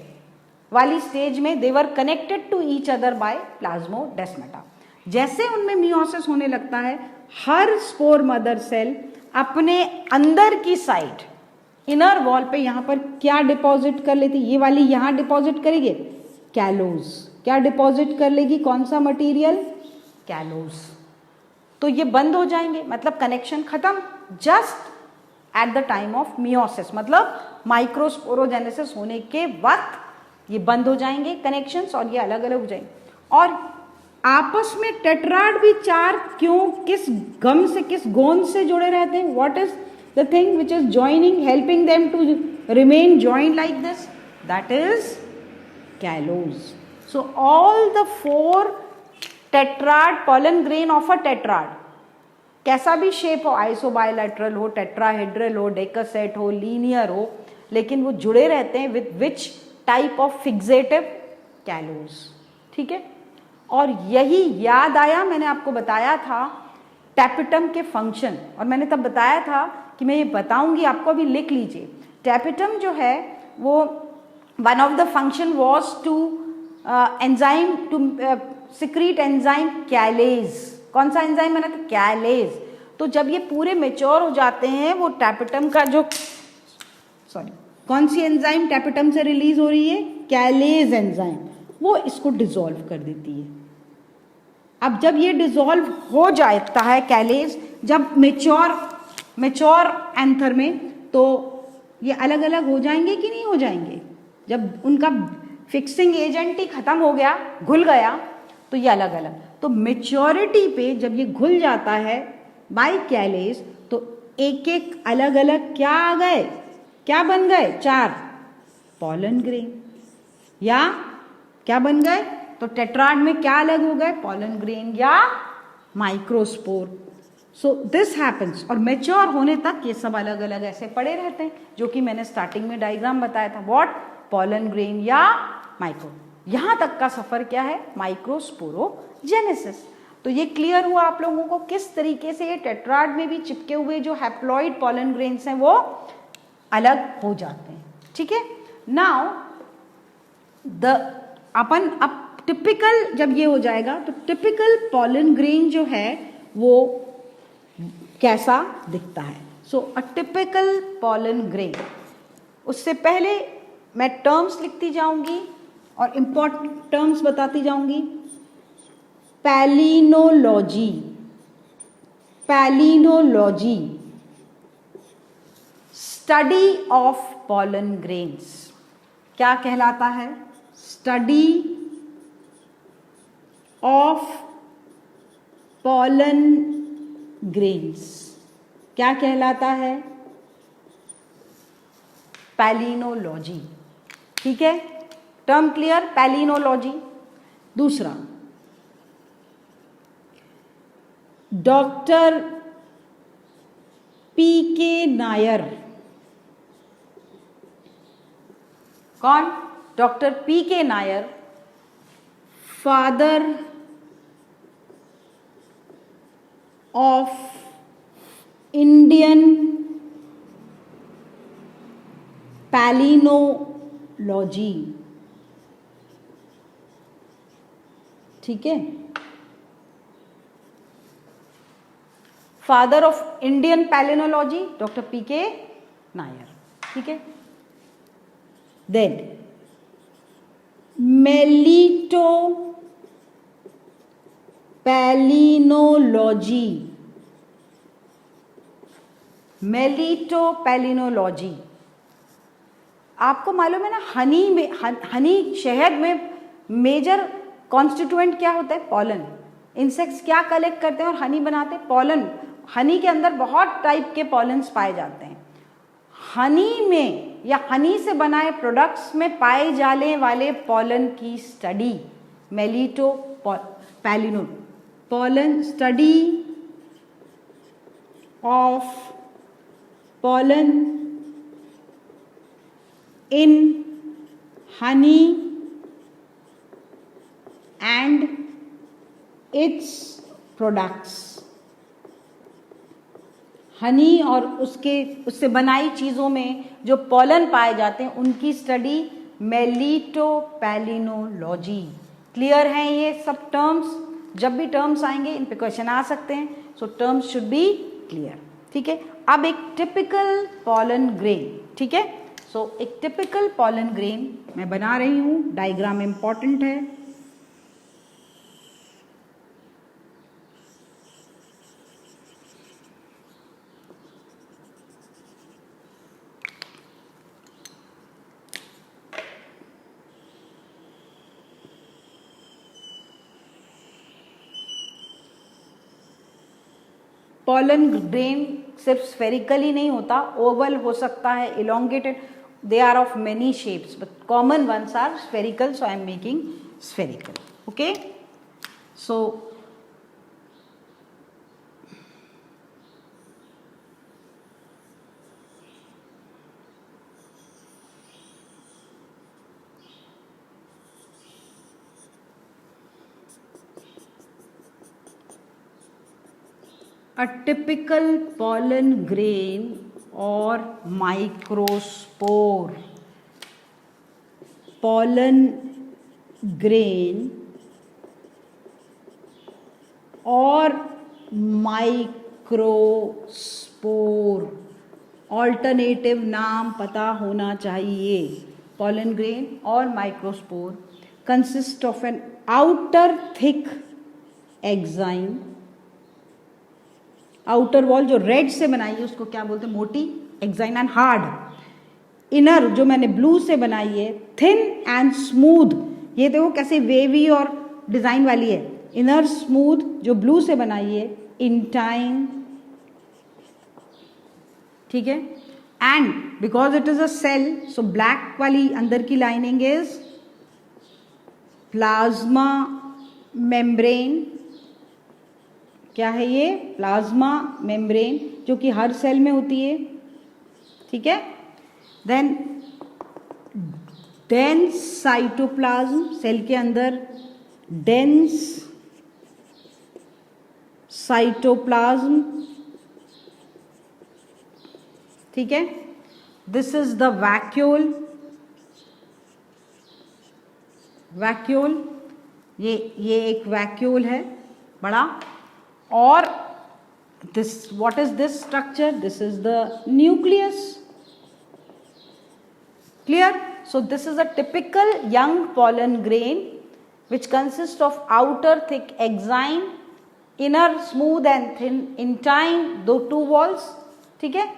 A: वाली स्टेज में they were connected to each other by plasmodesmata. जैसे उनमें मियोसिस होने लगता है, हर स्पोर मदर सेल अपने अंदर की साइड इनर वॉल पे यहाँ पर क्या डिपॉजिट कर लेती, ये वाली यहाँ डिपॉजिट करेगी कैलोज, क्या डिपॉजिट कर लेगी, कौन सा मटेरियल, कैलोज। तो ये बंद हो जाएंगे, मतलब कनेक्शन खत्म, just at the time of meiosis, मतलब माइक्रोस्पोरोजेनेसिस होने के वक्त ये बंद हो जाएंगे कनेक्शंस, और ये अलग अलग हो जाएंगे। और आपस में टेट्राड भी 4 क्यों, किस गम से, किस गोंद से जुड़े रहते हैं, what is the thing which is joining, helping them to remain joined like this, that is callose. So all the 4 tetrad pollen grain of a tetrad, कैसा भी शेप हो, आइसोबायलैटरल हो, टेट्राहेड्रल हो, डेकासेट हो, लीनियर हो, लेकिन वो जुड़े रहते हैं with which type of fixative, callose, ठीक है। और यही याद आया, मैंने आपको बताया था टैपिटम के फंक्शन, और मैंने तब बताया था कि मैं ये बताऊंगी आपको, अभी लिख लीजिए। टैपिटम जो है वो one of the function was to enzyme to secrete enzyme callase. कौन सा एंजाइम बना था, कैलेज। तो जब ये पूरे मेच्योर हो जाते हैं, वो टैपिटम का जो कौन सी एंजाइम टैपिटम से रिलीज हो रही है, कैलेज एंजाइम, वो इसको डिसॉल्व कर देती है। अब जब ये डिसॉल्व हो जाता है कैलेज, जब मेच्योर एंथर में, तो ये अलग अलग हो जाएंगे कि नहीं हो जाएंगे, जब उनका फिक्सिंग एजेंट ही खत्म हो गया, घुल गया, तो ये अलग अलग। तो मेच्योरिटी पे जब ये घुल जाता है बाय कैलेज, तो एक एक अलग अलग क्या आ गए, क्या बन गए, 4 पॉलन ग्रेन, या क्या बन गए, तो टेट्राड में क्या अलग हो गए, पॉलन ग्रेन या माइक्रोस्पोर। सो दिस हैपेंस, और मेच्योर होने तक ये सब अलग अलग ऐसे पड़े रहते हैं, जो कि मैंने स्टार्टिंग में डायग्राम बताया था, व्हाट, पॉलन ग्रेन या माइक्रो। यहां तक का सफर क्या है, माइक्रोस्पोरोजेनेसिस। तो ये क्लियर हुआ आप लोगों को किस तरीके से ये टेट्राड में भी चिपके हुए जो हैप्लॉइड पॉलन ग्रेन्स हैं वो अलग हो जाते हैं, ठीक है। नाउ अपन अब टिपिकल जब ये हो जाएगा, तो टिपिकल पॉलन ग्रेन जो है वो कैसा दिखता है। सो अ टिपिकल पॉलन ग्रेन, उससे पहले मैं टर्म्स लिखती जाऊंगी और इंपॉर्टेंट टर्म्स बताती जाऊंगी। Palynology, palynology study of pollen grains क्या कहलाता है, स्टडी ऑफ पॉलन ग्रेन्स क्या कहलाता है, पैलिनोलॉजी, ठीक है। Term clear, palynology. दूसरा, डॉक्टर पी.के. नायर, कौन, doctor P K. Nair, father of Indian palynology, ठीक है, father of Indian palynology doctor P K Nair, ठीक है। Then melittopalynology, melittopalynology, आपको मालूम है ना, हनी में, हनी शहद में मेजर कॉन्स्टिट्यूएंट क्या होता है? पॉलन। इंसेक्ट्स क्या कलेक्ट करते हैं और हनी बनाते हैं? पॉलन। हनी के अंदर बहुत टाइप के पॉलन्स पाए जाते हैं। हनी में या हनी से बनाए प्रोडक्ट्स में पाए जाने वाले पॉलन की study melitto palyno, pollen, study of pollen in honey and its products, honey और उससे बनाई चीज़ों में जो पॉलन पाए जाते हैं उनकी स्टडी मेलिटो पैलिनोलॉजी। क्लियर हैं ये सब टर्म्स? जब भी टर्म्स आएंगे इन पे क्वेश्चन आ सकते हैं, सो टर्म्स शुड बी क्लियर, ठीक है। अब एक टिपिकल पॉलन ग्रेन, ठीक है। सो एक टिपिकल पॉलन ग्रेन मैं बना रही हूँ, डायग्राम इंपॉर्टेंट है। पॉलन ग्रेन सिर्फ स्फेरिकल ही नहीं होता, ओवल हो सकता है, elongated, they are of many shapes but common ones are spherical, so I am making spherical, okay. So a typical pollen grain or microspore, pollen grain और microspore, alternative नाम पता होना चाहिए। pollen grain और microspore consist of an outer thick exine, outer wall जो red से बनाई है उसको क्या बोलते हैं? मोटी एग्जाइन, एंड हार्ड इनर जो मैंने ब्लू से बनाई है, थिन एंड स्मूथ, ये देखो कैसे वेवी और डिजाइन वाली है, इनर स्मूथ जो ब्लू से बनाई है, इन टाइम, ठीक है। And because it is a cell, so black वाली अंदर की लाइनिंग इज प्लाज्मा मेम्ब्रेन, क्या है ये? प्लाज्मा मेम्ब्रेन, जो कि हर सेल में होती है, ठीक है। देन डेंस साइटोप्लाज्म, सेल के अंदर डेंस साइटोप्लाज्म, ठीक है। This is the vacuole, vacuole, ये एक वैक्यूल है बड़ा, और this, what is this structure? This is the nucleus, clear? So this is a typical young pollen grain which consists of outer thick exine, inner smooth and thin intine, though two walls, ठीक है।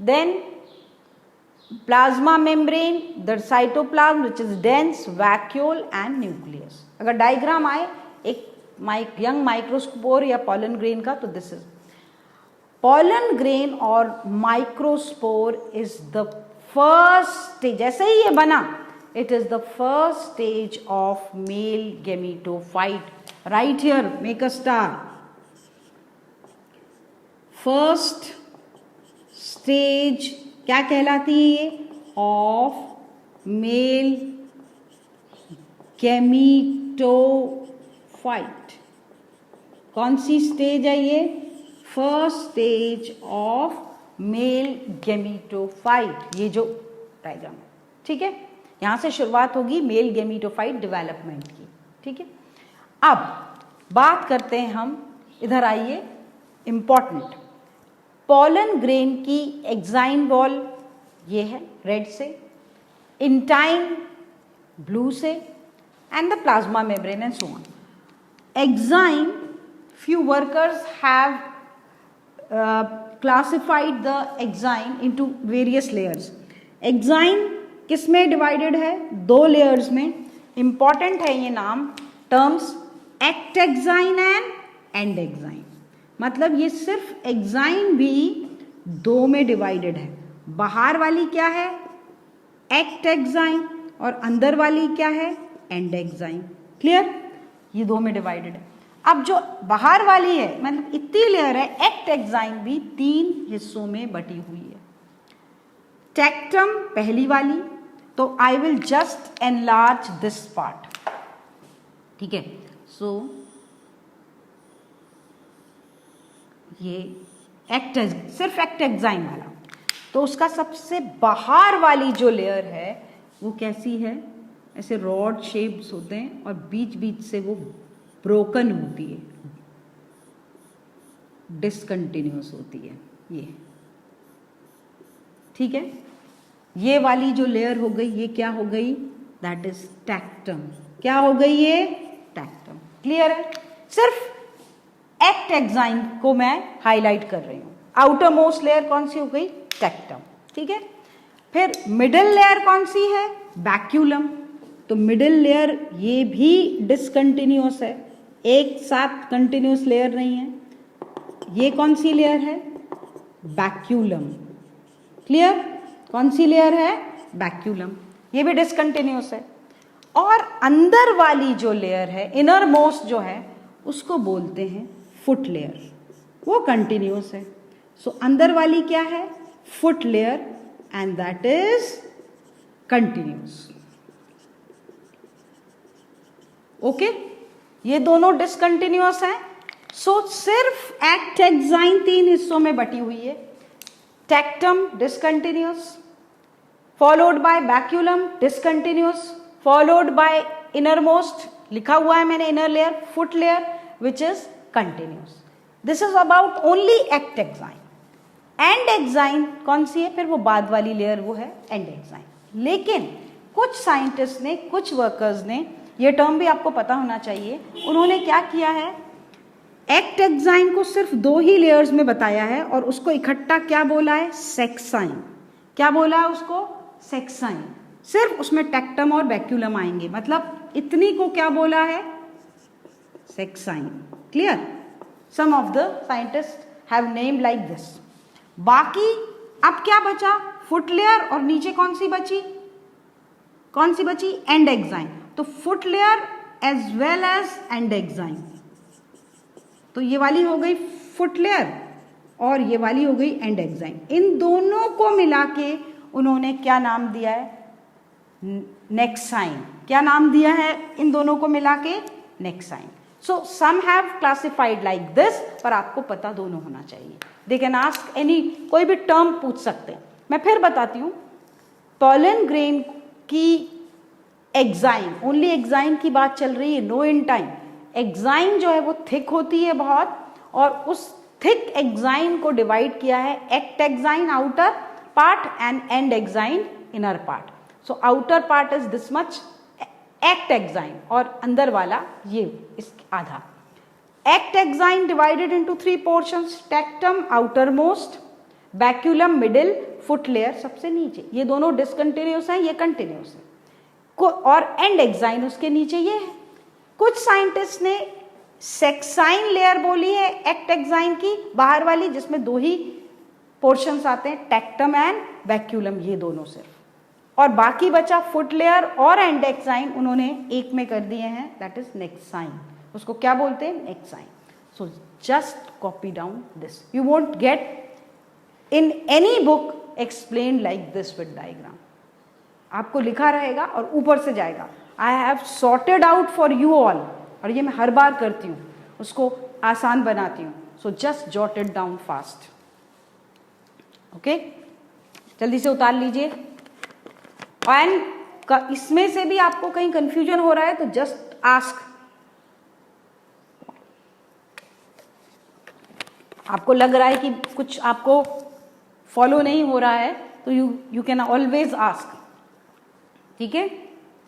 A: Then plasma membrane, the cytoplasm which is dense, vacuole and nucleus। अगर diagram आए एक young microspore या pollen grain का, तो this is pollen grain और microspore is the first stage, जैसे ही ये बना, it is the first stage of male gametophyte. Right here, make a star. First stage क्या कहलाती है ये? Of male gametophyte. कौन सी स्टेज है ये? First stage of male gametophyte, ये जो डायग्राम है, ठीक है। यहां से शुरुआत होगी मेल गेमीटोफाइट डेवलपमेंट की, ठीक है। अब बात करते हैं हम, इधर आइए, इंपॉर्टेंट, पॉलन ग्रेन की एक्साइन वॉल ये है रेड से, इंटाइन ब्लू से, and the plasma membrane and so on. Exine, few workers have classified the exine into various layers. Exine किस में डिवाइडेड है? दो लेयर्स में. इंपॉर्टेंट है ये नाम, terms act exine and and exine. मतलब ये सिर्फ एक्साइन भी दो में डिवाइडेड है. बाहर वाली क्या है? एक्ट एक्साइन, और अंदर वाली क्या है? And exine. क्लियर? ये दो में डिवाइडेड है. अब जो बाहर वाली है, मतलब इतनी लेयर है, एक्ट एक्साइन भी तीन हिस्सों में बटी हुई है. टेक्टम पहली वाली, तो I will just enlarge this part, ठीक है. सो ये एक्ट, सिर्फ एक्ट एक्साइन वाला, तो उसका सबसे बाहर वाली जो लेयर है वो कैसी है? ऐसे रॉड शेप्स होते हैं और बीच बीच से वो ब्रोकन होती है, डिसकंटिन्यूअस होती है ये, ठीक है. ये वाली जो लेयर हो गई, ये क्या हो गई? That is tectum. क्या हो गई ये? टेक्टम. क्लियर है? सिर्फ एक्ट एक्साइन को मैं हाईलाइट कर रही हूं. आउटर मोस्ट लेयर कौन सी हो गई? टेक्टम. ठीक है. फिर मिडिल लेयर कौन सी है? बैक्यूलम. तो मिडिल लेयर ये भी डिसकंटिन्यूअस है, एक साथ कंटिन्यूअस लेयर नहीं है. ये कौन सी लेयर है? बैक्यूलम. क्लियर? कौन सी लेयर है? बैक्यूलम. ये भी डिसकंटिन्यूअस है. और अंदर वाली जो लेयर है, इनर मोस्ट जो है, उसको बोलते हैं फुट लेयर. वो कंटिन्यूअस है. सो अंदर वाली क्या है? Foot layer, and that is continuous. Okay, ये दोनों डिसकंटिन्यूअस हैं. सो सिर्फ एक्ट एक्साइन तीन हिस्सों में बटी हुई है. Tectum discontinuous, followed by baculum discontinuous, followed by innermost, लिखा हुआ है मैंने inner layer, foot layer, which is continuous. This is about only ectexine. Endexine कौन सी है? फिर वो बाद वाली लेयर, वो है एंड एक्साइन. लेकिन कुछ साइंटिस्ट ने, कुछ वर्कर्स ने, ये टर्म भी आपको पता होना चाहिए, उन्होंने क्या किया है? एक्ट एक्साइन को सिर्फ दो ही लेयर्स में बताया है और उसको इकट्ठा क्या बोला है? सेक्साइन. क्या बोला है उसको? सेक्साइन. सिर्फ उसमें टेक्टम और बैक्यूलम आएंगे, मतलब इतनी को क्या बोला है? Sexine. Clear? Some of the scientist have name like this. बाकी अब क्या बचा? फुट लेयर, और नीचे कौन सी बची? कौन सी बची? Endexine. तो foot layer as well as endexine. तो ये वाली हो गई फुट लेयर और ये वाली हो गई एंड एक्साइन. इन दोनों को मिला के उन्होंने क्या नाम दिया है? नेक्साइन. क्या नाम दिया है इन दोनों को मिला के? Nexine. So some have classified like this, पर आपको पता दोनों होना चाहिए. दे कैन आस्क एनी, कोई भी टर्म पूछ सकते हैं. मैं फिर बताती हूं. पॉलन ग्रेन की एक्साइन, ओनली एक्साइन की बात चल रही है, नो इन टाइम. एक्साइन जो है वो थिक होती है बहुत, और उस थिक एक्साइन को डिवाइड किया है ectexine outer part and endexine inner part. So outer part is this much ectexine, और अंदर वाला ये इस आधा. Ectexine divided into three portions, tectum outermost, baculum middle, foot layer सबसे नीचे. ये दोनों डिसकंटिन्यूअस हैं, ये कंटिन्यूअस है. और एंड एक्साइन उसके नीचे ये है. कुछ साइंटिस्ट ने सेक्साइन लेयर बोली है एक्ट एक्साइन की, बाहर वाली, जिसमें दो ही पोर्शंस आते हैं, टेक्टम एंड बैक्यूलम, ये दोनों सिर्फ. और बाकी बचा फुट लेयर और एंड एक्साइन, उन्होंने एक में कर दिए हैं, दैट इज नेक्साइन. उसको क्या बोलते हैं? Nexine. So just copy down this. You won't get in any book explain like this with diagram. आपको लिखा रहेगा और ऊपर से जाएगा. I have sorted out for you all, और ये मैं हर बार करती हूँ, उसको आसान बनाती हूँ. So just jot it down fast. Okay, जल्दी से उतार लीजिए. एंड इसमें से भी आपको कहीं कंफ्यूजन हो रहा है तो जस्ट आस्क. आपको लग रहा है कि कुछ आपको फॉलो नहीं हो रहा है तो यू कैन ऑलवेज आस्क. ठीक है,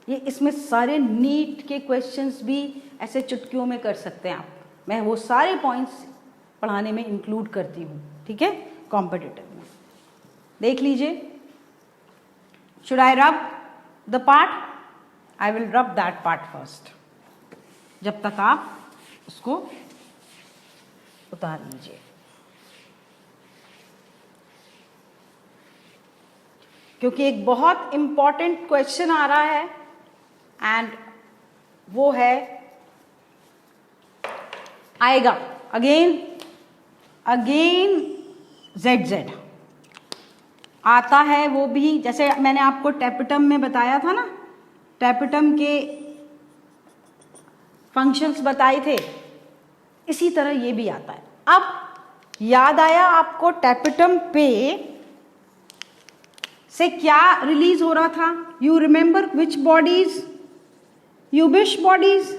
A: ये इसमें सारे नीट के क्वेश्चंस भी ऐसे चुटकियों में कर सकते हैं आप. मैं वो सारे पॉइंट्स पढ़ाने में इंक्लूड करती हूँ. ठीक है, कॉम्पिटिटिव में देख लीजिए. शुड आई रब द पार्ट? आई विल रब दैट पार्ट फर्स्ट, जब तक आप उसको उतार लीजिए. क्योंकि एक बहुत इंपॉर्टेंट क्वेश्चन आ रहा है एंड वो है, आएगा अगेन ZZ आता है. वो भी जैसे मैंने आपको टैपेटम में बताया था ना, टैपेटम के फंक्शंस बताए थे, इसी तरह ये भी आता है. अब याद आया आपको टैपेटम पे से क्या रिलीज हो रहा था? You remember which bodies? Ubisch bodies.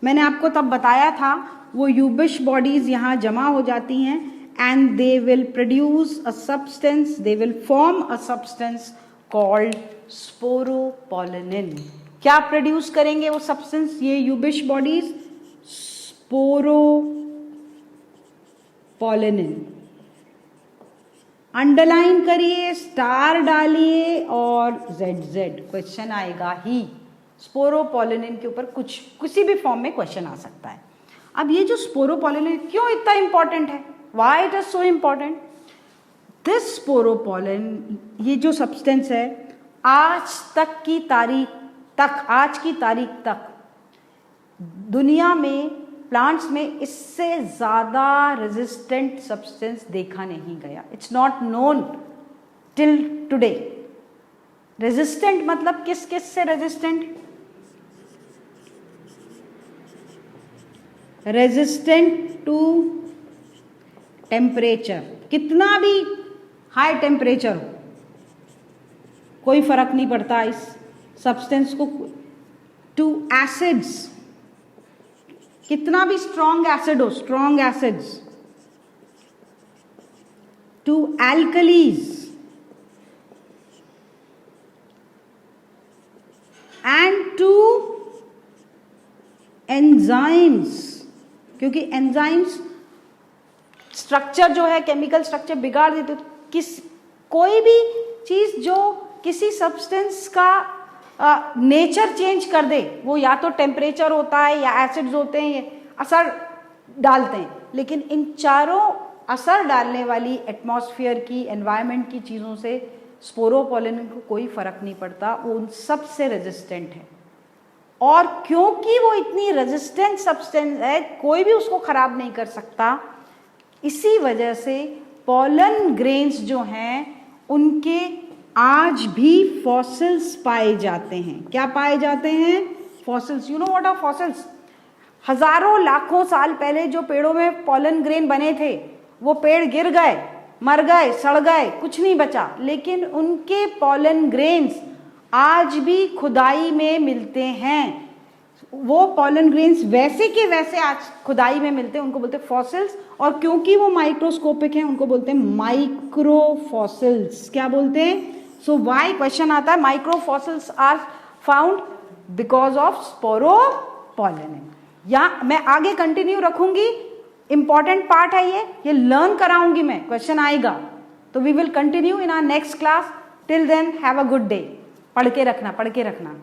A: मैंने आपको तब बताया था वो यूबिश बॉडीज यहाँ जमा हो जाती हैं and they will produce a substance, they will form a substance called sporopollenin. क्या प्रोड्यूस करेंगे वो सब्सटेंस, ये यूबिश बॉडीज? स्पोरोपोलिनिन. अंडरलाइन करिए, स्टार डालिए और ZZ. क्वेश्चन आएगा ही. स्पोरोपोलिनिन के ऊपर कुछ किसी भी फॉर्म में क्वेश्चन आ सकता है. अब ये जो स्पोरोपोलिनिन क्यों इतना इंपॉर्टेंट है? Why it is so important? This sporopollenin, ये जो सब्सटेंस है, आज की तारीख तक दुनिया में प्लांट्स में इससे ज्यादा रेजिस्टेंट सब्सटेंस देखा नहीं गया. It's not known till today. Resistant मतलब किस किस से रेजिस्टेंट? Resistant to temperature. कितना भी हाई टेम्परेचर हो कोई फर्क नहीं पड़ता इस सब्सटेंस को. टू एसिड्स, कितना भी स्ट्रॉन्ग एसिड हो, strong acids. Two alkalis and two enzymes. क्योंकि एंजाइम्स स्ट्रक्चर जो है, केमिकल स्ट्रक्चर बिगाड़ देते. कोई भी चीज जो किसी सब्सटेंस का नेचर चेंज कर दे, वो या तो टेम्परेचर होता है या एसिड्स होते हैं, ये असर डालते हैं. लेकिन इन चारों असर डालने वाली एटमॉस्फेयर की, एनवायरनमेंट की चीज़ों से स्पोरोपोलिन को कोई फर्क नहीं पड़ता. वो उन सब से रेजिस्टेंट है. और क्योंकि वो इतनी रेजिस्टेंट सब्सटेंस है, कोई भी उसको खराब नहीं कर सकता. इसी वजह से पॉलन ग्रेन्स जो हैं उनके आज भी फॉसिल्स पाए जाते हैं. क्या पाए जाते हैं? Fossils. You know what are fossils? हजारों लाखों साल पहले जो पेड़ों में पॉलन ग्रेन बने थे, वो पेड़ गिर गए, मर गए, सड़ गए, कुछ नहीं बचा. लेकिन उनके पॉलन ग्रेन्स आज भी खुदाई में मिलते हैं. वो पॉलन ग्रेन्स वैसे के वैसे आज खुदाई में मिलते हैं, उनको बोलते हैं फॉसिल्स. और क्योंकि वो माइक्रोस्कोपिक हैं, उनको बोलते हैं माइक्रोफॉसिल्स. क्या बोलते हैं? सो व्हाई क्वेश्चन आता है, microfossils are found because of sporopollenin. या मैं आगे कंटिन्यू रखूंगी, इंपॉर्टेंट पार्ट है ये लर्न कराऊंगी मैं, क्वेश्चन आएगा. तो we will continue in our next class. Till then have a good day. पढ़ के रखना.